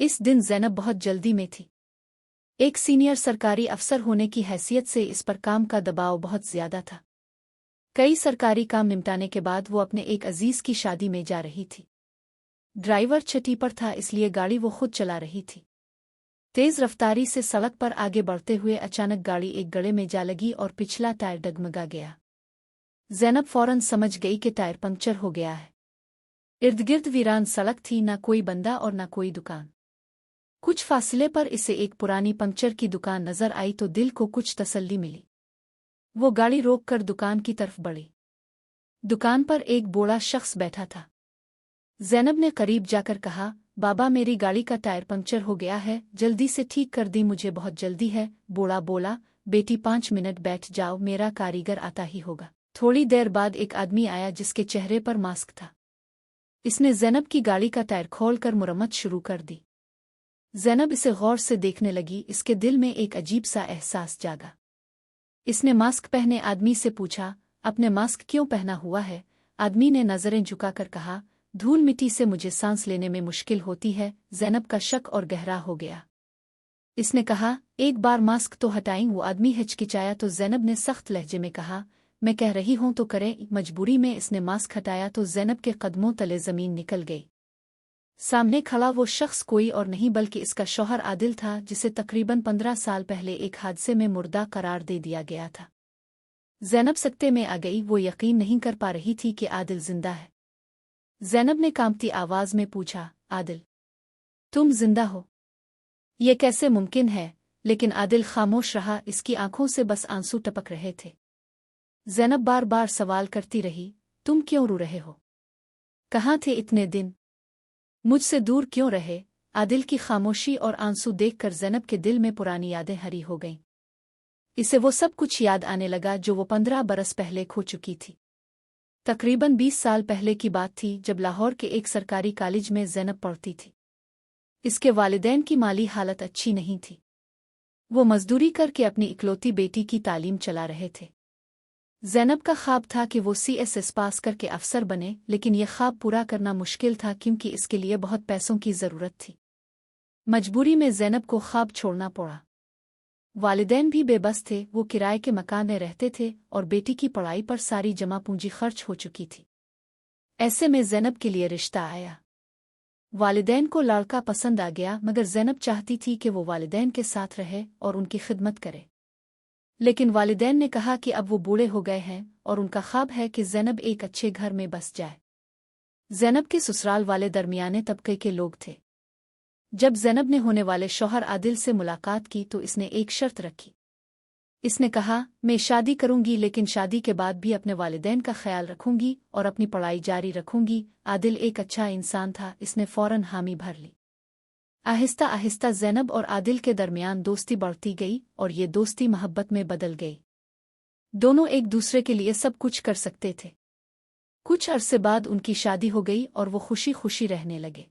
इस दिन ज़ैनब बहुत जल्दी में थी। एक सीनियर सरकारी अफसर होने की हैसियत से इस पर काम का दबाव बहुत ज्यादा था। कई सरकारी काम निपटाने के बाद वो अपने एक अजीज की शादी में जा रही थी। ड्राइवर छठी पर था, इसलिए गाड़ी वो खुद चला रही थी। तेज रफ्तारी से सड़क पर आगे बढ़ते हुए अचानक गाड़ी एक गड्ढे में जा लगी और पिछला टायर डगमगा गया। ज़ैनब फौरन समझ गई कि टायर पंक्चर हो गया है। इर्दगिर्द वीरान सड़क थी, ना कोई बंदा और ना कोई दुकान। कुछ फासले पर इसे एक पुरानी पंक्चर की दुकान नजर आई तो दिल को कुछ तसल्ली मिली। वो गाड़ी रोककर दुकान की तरफ बढ़ी। दुकान पर एक बूढ़ा शख्स बैठा था। ज़ैनब ने करीब जाकर कहा, बाबा मेरी गाड़ी का टायर पंक्चर हो गया है, जल्दी से ठीक कर दी, मुझे बहुत जल्दी है। बूढ़ा बोला, बेटी 5 मिनट बैठ जाओ, मेरा कारीगर आता ही होगा। थोड़ी देर बाद एक आदमी आया जिसके चेहरे पर मास्क था। इसने ज़ैनब की गाड़ी का टायर खोलकर मुरम्मत शुरू कर दी। ज़ैनब इसे गौर से देखने लगी। इसके दिल में एक अजीब सा एहसास जागा। इसने मास्क पहने आदमी से पूछा, अपने मास्क क्यों पहना हुआ है? आदमी ने नजरें झुकाकर कहा, धूल मिट्टी से मुझे सांस लेने में मुश्किल होती है। ज़ैनब का शक और गहरा हो गया। इसने कहा, एक बार मास्क तो हटाएं। वो आदमी हिचकिचाया तो ज़ैनब ने सख्त लहजे में कहा, मैं कह रही हूं तो करें। मजबूरी में इसने मास्क हटाया तो ज़ैनब के कदमों तले जमीन निकल गई। सामने खड़ा वो शख्स कोई और नहीं बल्कि इसका शौहर आदिल था, जिसे तकरीबन 15 साल पहले एक हादसे में मुर्दा करार दे दिया गया था। ज़ैनब सकते में आ गई। वो यकीन नहीं कर पा रही थी कि आदिल जिंदा है। ज़ैनब ने कांपती आवाज में पूछा, आदिल, तुम जिंदा हो? ये कैसे मुमकिन है? लेकिन आदिल खामोश रहा। इसकी आंखों से बस आंसू टपक रहे थे। ज़ैनब बार बार सवाल करती रही, तुम क्यों रो रहे हो? कहाँ थे इतने दिन? मुझसे दूर क्यों रहे? आदिल की खामोशी और आंसू देखकर ज़ैनब के दिल में पुरानी यादें हरी हो गईं। इसे वो सब कुछ याद आने लगा जो वो 15 बरस पहले खो चुकी थी। तकरीबन 20 साल पहले की बात थी, जब लाहौर के एक सरकारी कॉलेज में ज़ैनब पढ़ती थी। इसके वालिदैन की माली हालत अच्छी नहीं थी। वो मजदूरी करके अपनी इकलौती बेटी की तालीम चला रहे थे। ज़ैनब का ख्वाब था कि वो CSS पास करके अफसर बने, लेकिन यह ख्वाब पूरा करना मुश्किल था क्योंकि इसके लिए बहुत पैसों की ज़रूरत थी। मजबूरी में ज़ैनब को ख्वाब छोड़ना पड़ा। वालिदैन भी बेबस थे। वो किराए के मकान में रहते थे और बेटी की पढ़ाई पर सारी जमा पूंजी खर्च हो चुकी थी। ऐसे में ज़ैनब के लिए रिश्ता आया। वालिदैन को लड़का पसंद आ गया, मगर ज़ैनब चाहती थी कि वो वालिदैन के साथ रहे और उनकी खिदमत करे। लेकिन वालिदैन ने कहा कि अब वो बूढ़े हो गए हैं और उनका ख्वाब है कि ज़ैनब एक अच्छे घर में बस जाए। ज़ैनब के ससुराल वाले दरमियाने तबके के लोग थे। जब ज़ैनब ने होने वाले शौहर आदिल से मुलाकात की तो इसने एक शर्त रखी। इसने कहा, मैं शादी करूंगी, लेकिन शादी के बाद भी अपने वालिदैन का ख्याल रखूंगी और अपनी पढ़ाई जारी रखूंगी। आदिल एक अच्छा इंसान था। इसने फौरन हामी भर ली। आहिस्ता आहिस्ता ज़ैनब और आदिल के दरमियान दोस्ती बढ़ती गई और ये दोस्ती मोहब्बत में बदल गई। दोनों एक दूसरे के लिए सब कुछ कर सकते थे। कुछ अरसे बाद उनकी शादी हो गई और वो खुशी खुशी रहने लगे।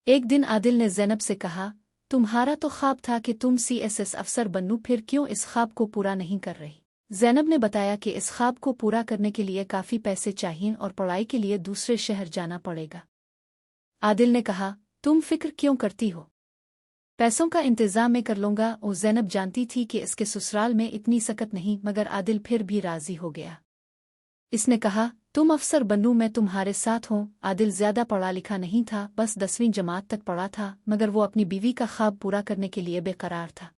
एक दिन आदिल ने ज़ैनब से कहा, तुम्हारा तो ख्वाब था कि तुम CSS अफसर बनूं, फिर क्यों इस ख्वाब को पूरा नहीं कर रही? ज़ैनब ने बताया कि इस ख्वाब को पूरा करने के लिए काफ़ी पैसे चाहिए और पढ़ाई के लिए दूसरे शहर जाना पड़ेगा। आदिल ने कहा, तुम फिक्र क्यों करती हो? पैसों का इंतज़ाम मैं कर लूंगा। और ज़ैनब जानती थी कि इसके ससुराल में इतनी सकत नहीं, मगर आदिल फिर भी राज़ी हो गया। इसने कहा, तुम अफसर बनूं, मैं तुम्हारे साथ हूँ। आदिल ज़्यादा पढ़ा लिखा नहीं था, बस 10वीं जमात तक पढ़ा था, मगर वो अपनी बीवी का ख्वाब पूरा करने के लिए बेकरार था।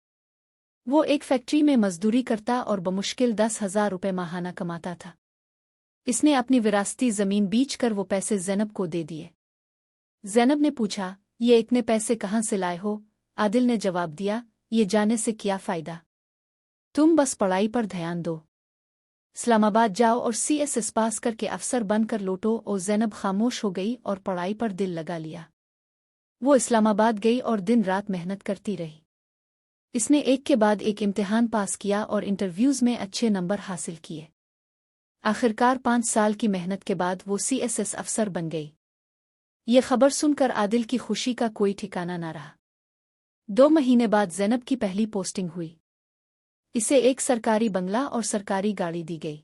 वो एक फैक्ट्री में मजदूरी करता और बमुश्किल 10,000 रुपये माहाना कमाता था। इसने अपनी विरासती ज़मीन बेच कर वो पैसे ज़ैनब को दे दिए। ज़ैनब ने पूछा, ये इतने पैसे कहाँ से लाए हो? आदिल ने जवाब दिया, ये जाने से क्या फ़ायदा, तुम बस पढ़ाई पर ध्यान दो। इस्लामाबाद जाओ और CSS पास करके अफसर बनकर लौटो। और ज़ैनब खामोश हो गई और पढ़ाई पर दिल लगा लिया। वो इस्लामाबाद गई और दिन रात मेहनत करती रही। इसने एक के बाद एक इम्तिहान पास किया और इंटरव्यूज़ में अच्छे नंबर हासिल किए। आखिरकार 5 साल की मेहनत के बाद वो CSS अफसर बन गई। ये खबर सुनकर आदिल की खुशी का कोई ठिकाना न रहा। 2 महीने बाद ज़ैनब की पहली पोस्टिंग हुई। इसे एक सरकारी बंगला और सरकारी गाड़ी दी गई।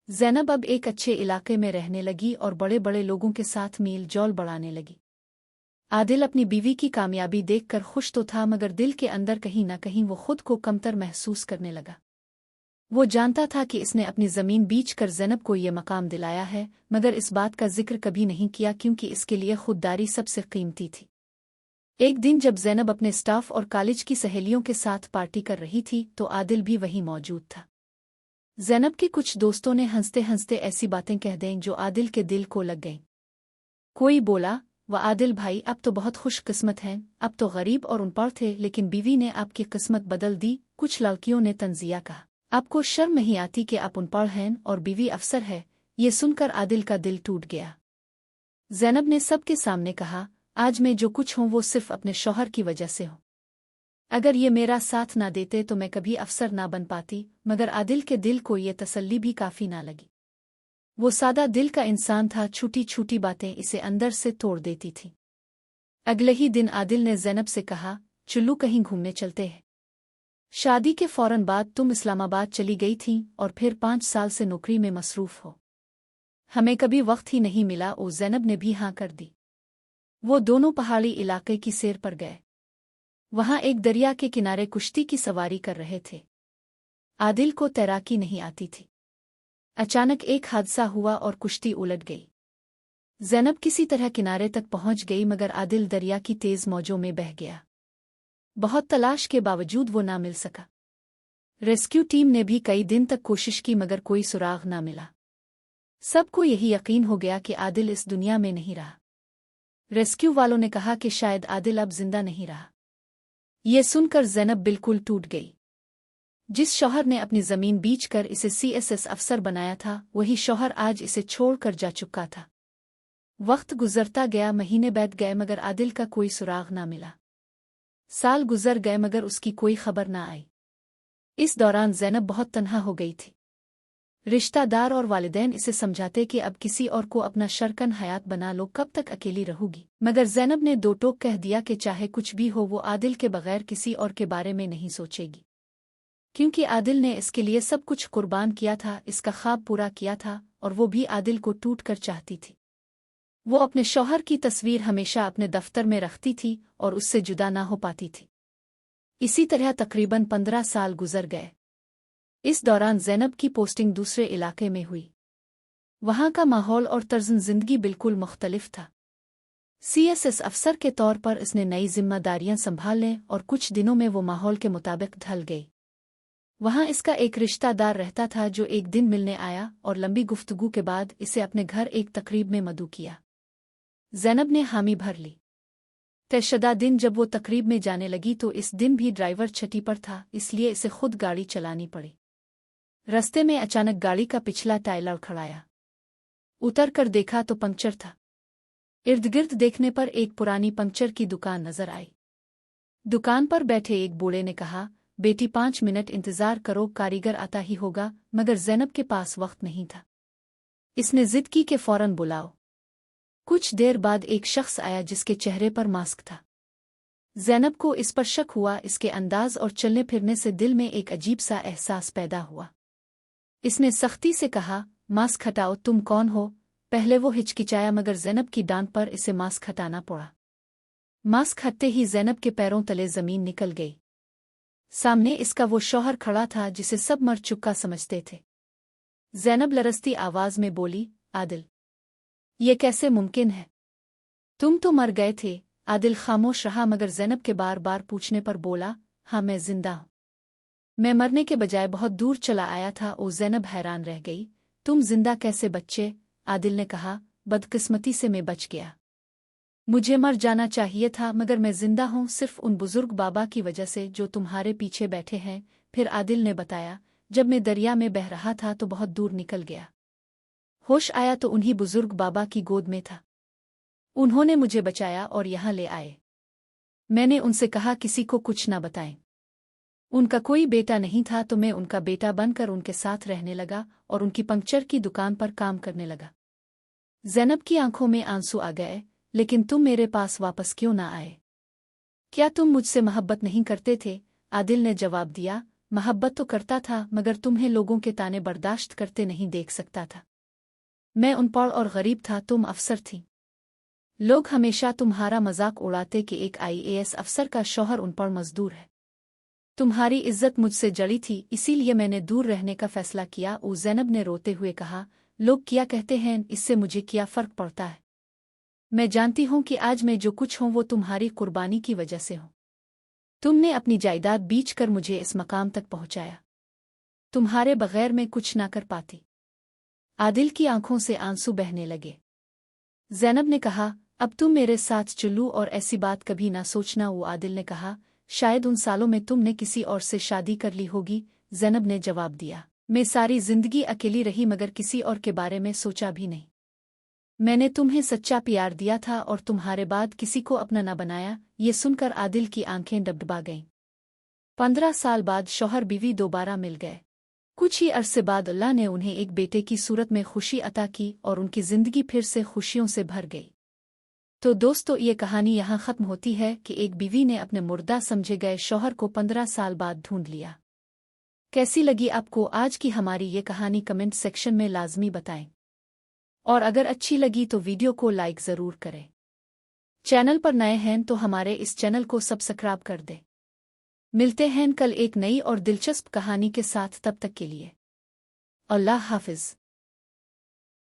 ज़ैनब अब एक अच्छे इलाके में रहने लगी और बड़े बड़े लोगों के साथ मील जोल बढ़ाने लगी। आदिल अपनी बीवी की कामयाबी देखकर खुश तो था, मगर दिल के अंदर कहीं न कहीं वो खुद को कमतर महसूस करने लगा। वो जानता था कि इसने अपनी ज़मीन बेचकर ज़ैनब को ये मकाम दिलाया है, मगर इस बात का जिक्र कभी नहीं किया क्योंकि इसके लिए खुददारी सबसे कीमती थी। एक दिन जब ज़ैनब अपने स्टाफ और कॉलेज की सहेलियों के साथ पार्टी कर रही थी तो आदिल भी वहीं मौजूद था। ज़ैनब के कुछ दोस्तों ने हंसते हंसते ऐसी बातें कह दें जो आदिल के दिल को लग गईं। कोई बोला, वह आदिल भाई आप तो बहुत खुशकिस्मत हैं, अब तो गरीब और अनपढ़ थे लेकिन बीवी ने आपकी किस्मत बदल दी। कुछ लड़कियों ने तंजिया कहा, आपको शर्म नहीं आती कि आप अनपढ़ हैं और बीवी अफसर है। ये सुनकर आदिल का दिल टूट गया। ज़ैनब ने सबके सामने कहा, आज मैं जो कुछ हूँ वो सिर्फ अपने शौहर की वजह से हूँ। अगर ये मेरा साथ ना देते तो मैं कभी अफसर ना बन पाती। मगर आदिल के दिल को ये तसल्ली भी काफ़ी ना लगी। वो सादा दिल का इंसान था, छोटी छोटी बातें इसे अंदर से तोड़ देती थीं। अगले ही दिन आदिल ने ज़ैनब से कहा, चुल्लू कहीं घूमने चलते हैं। शादी के फौरन बाद तुम इस्लामाबाद चली गई थीं और फिर 5 साल से नौकरी में मसरूफ़ हो। हमें कभी वक्त ही नहीं मिला। और ज़ैनब ने भी हाँ कर दी। वो दोनों पहाड़ी इलाके की सैर पर गए। वहां एक दरिया के किनारे कुश्ती की सवारी कर रहे थे। आदिल को तैराकी नहीं आती थी। अचानक एक हादसा हुआ और कुश्ती उलट गई। ज़ैनब किसी तरह किनारे तक पहुंच गई मगर आदिल दरिया की तेज मौजों में बह गया। बहुत तलाश के बावजूद वो ना मिल सका। रेस्क्यू टीम ने भी कई दिन तक कोशिश की मगर कोई सुराग ना मिला। सबको यही यकीन हो गया कि आदिल इस दुनिया में नहीं रहा। रेस्क्यू वालों ने कहा कि शायद आदिल अब जिंदा नहीं रहा। ये सुनकर ज़ैनब बिल्कुल टूट गई। जिस शौहर ने अपनी ज़मीन बेचकर इसे CSS अफसर बनाया था, वही शौहर आज इसे छोड़कर जा चुका था। वक्त गुजरता गया, महीने बीत गए मगर आदिल का कोई सुराग ना मिला। साल गुजर गए मगर उसकी कोई खबर ना आई। इस दौरान ज़ैनब बहुत तन्हा हो गई थी। रिश्तेदार और वालिदैन इसे समझाते कि अब किसी और को अपना शरकन हयात बना लो, कब तक अकेली रहूगी। मगर ज़ैनब ने दो टोक कह दिया कि चाहे कुछ भी हो वो आदिल के बगैर किसी और के बारे में नहीं सोचेगी, क्योंकि आदिल ने इसके लिए सब कुछ कुर्बान किया था, इसका ख्वाब पूरा किया था और वो भी आदिल को टूट कर चाहती थी। वो अपने शौहर की तस्वीर हमेशा अपने दफ्तर में रखती थी और उससे जुदा ना हो पाती थी। इसी तरह तकरीबन 15 साल गुजर गए। इस दौरान ज़ैनब की पोस्टिंग दूसरे इलाके में हुई। वहाँ का माहौल और तर्ज़ ज़िंदगी बिल्कुल मुख्तलिफ था। CSS अफसर के तौर पर इसने नई जिम्मेदारियां संभालने और कुछ दिनों में वो माहौल के मुताबिक ढल गई। वहाँ इसका एक रिश्तेदार रहता था जो एक दिन मिलने आया और लंबी गुफ्तगू के बाद इसे अपने घर एक तकरीब में मदऊ किया। ज़ैनब ने हामी भर ली। तयशुदा दिन जब वो तकरीब में जाने लगी तो इस दिन भी ड्राइवर छठी पर था, इसलिए इसे खुद गाड़ी चलानी पड़ी। रस्ते में अचानक गाड़ी का पिछला टायर लड़खड़ाया। उतर कर देखा तो पंक्चर था। इर्द गिर्द देखने पर एक पुरानी पंक्चर की दुकान नजर आई। दुकान पर बैठे एक बूढ़े ने कहा, बेटी 5 मिनट इंतजार करो, कारीगर आता ही होगा। मगर ज़ैनब के पास वक्त नहीं था। इसने जिद की कि फौरन बुलाओ। कुछ देर बाद एक शख्स आया जिसके चेहरे पर मास्क था। ज़ैनब को इस पर शक हुआ। इसके अंदाज और चलने फिरने से दिल में एक अजीब सा एहसास पैदा हुआ। इसने सख्ती से कहा, मास्क हटाओ, तुम कौन हो? पहले वो हिचकिचाया मगर ज़ैनब की डांट पर इसे मास्क हटाना पड़ा। मास्क हटते ही ज़ैनब के पैरों तले ज़मीन निकल गई। सामने इसका वो शौहर खड़ा था जिसे सब मर चुका समझते थे। ज़ैनब लरसती आवाज में बोली, आदिल, ये कैसे मुमकिन है? तुम तो मर गए थे। आदिल खामोश रहा मगर ज़ैनब के बार बार पूछने पर बोला, हाँ मैं जिंदा हूँ। मैं मरने के बजाय बहुत दूर चला आया था। ओ ज़ैनब हैरान रह गई, तुम जिंदा कैसे बच्चे? आदिल ने कहा, बदकिस्मती से मैं बच गया। मुझे मर जाना चाहिए था मगर मैं जिंदा हूँ सिर्फ उन बुजुर्ग बाबा की वजह से जो तुम्हारे पीछे बैठे हैं। फिर आदिल ने बताया, जब मैं दरिया में बह रहा था तो बहुत दूर निकल गया। होश आया तो उन्हीं बुजुर्ग बाबा की गोद में था। उन्होंने मुझे बचाया और यहाँ ले आए। मैंने उनसे कहा किसी को कुछ ना बताएं। उनका कोई बेटा नहीं था तो मैं उनका बेटा बनकर उनके साथ रहने लगा और उनकी पंक्चर की दुकान पर काम करने लगा। ज़ैनब की आंखों में आंसू आ गए, लेकिन तुम मेरे पास वापस क्यों ना आए? क्या तुम मुझसे मोहब्बत नहीं करते थे? आदिल ने जवाब दिया, मोहब्बत तो करता था मगर तुम्हें लोगों के ताने बर्दाश्त करते नहीं देख सकता था। मैं अनपढ़ और गरीब था, तुम अफसर थी। लोग हमेशा तुम्हारा मजाक उड़ाते कि एक आईएएस अफसर का शौहर उन पर मजदूर है। तुम्हारी इज्जत मुझसे जड़ी थी, इसीलिए मैंने दूर रहने का फैसला किया। ज़ैनब ने रोते हुए कहा, लोग क्या कहते हैं इससे मुझे क्या फर्क पड़ता है। मैं जानती हूं कि आज मैं जो कुछ हूं वो तुम्हारी कुर्बानी की वजह से हूं। तुमने अपनी जायदाद बेच कर मुझे इस मकाम तक पहुंचाया। तुम्हारे बगैर मैं कुछ ना कर पाती। आदिल की आंखों से आंसू बहने लगे। ज़ैनब ने कहा, अब तुम मेरे साथ चलू और ऐसी बात कभी ना सोचना। वो आदिल ने कहा, शायद उन सालों में तुमने किसी और से शादी कर ली होगी। ज़ैनब ने जवाब दिया, मैं सारी जिंदगी अकेली रही मगर किसी और के बारे में सोचा भी नहीं। मैंने तुम्हें सच्चा प्यार दिया था और तुम्हारे बाद किसी को अपना न बनाया। ये सुनकर आदिल की आंखें डबडबा गईं। 15 साल बाद शौहर बीवी दोबारा मिल गए। कुछ ही अरसे बाद अल्लाह ने उन्हें एक बेटे की सूरत में खुशी अता की और उनकी जिंदगी फिर से खुशियों से भर गई। तो दोस्तों, ये कहानी यहाँ ख़त्म होती है कि एक बीवी ने अपने मुर्दा समझे गए शौहर को 15 साल बाद ढूंढ लिया। कैसी लगी आपको आज की हमारी ये कहानी? कमेंट सेक्शन में लाजमी बताएं। और अगर अच्छी लगी तो वीडियो को लाइक ज़रूर करें। चैनल पर नए हैं तो हमारे इस चैनल को सब्सक्राइब कर दें। मिलते हैं कल एक नई और दिलचस्प कहानी के साथ, तब तक के लिए अल्लाह हाफिज़।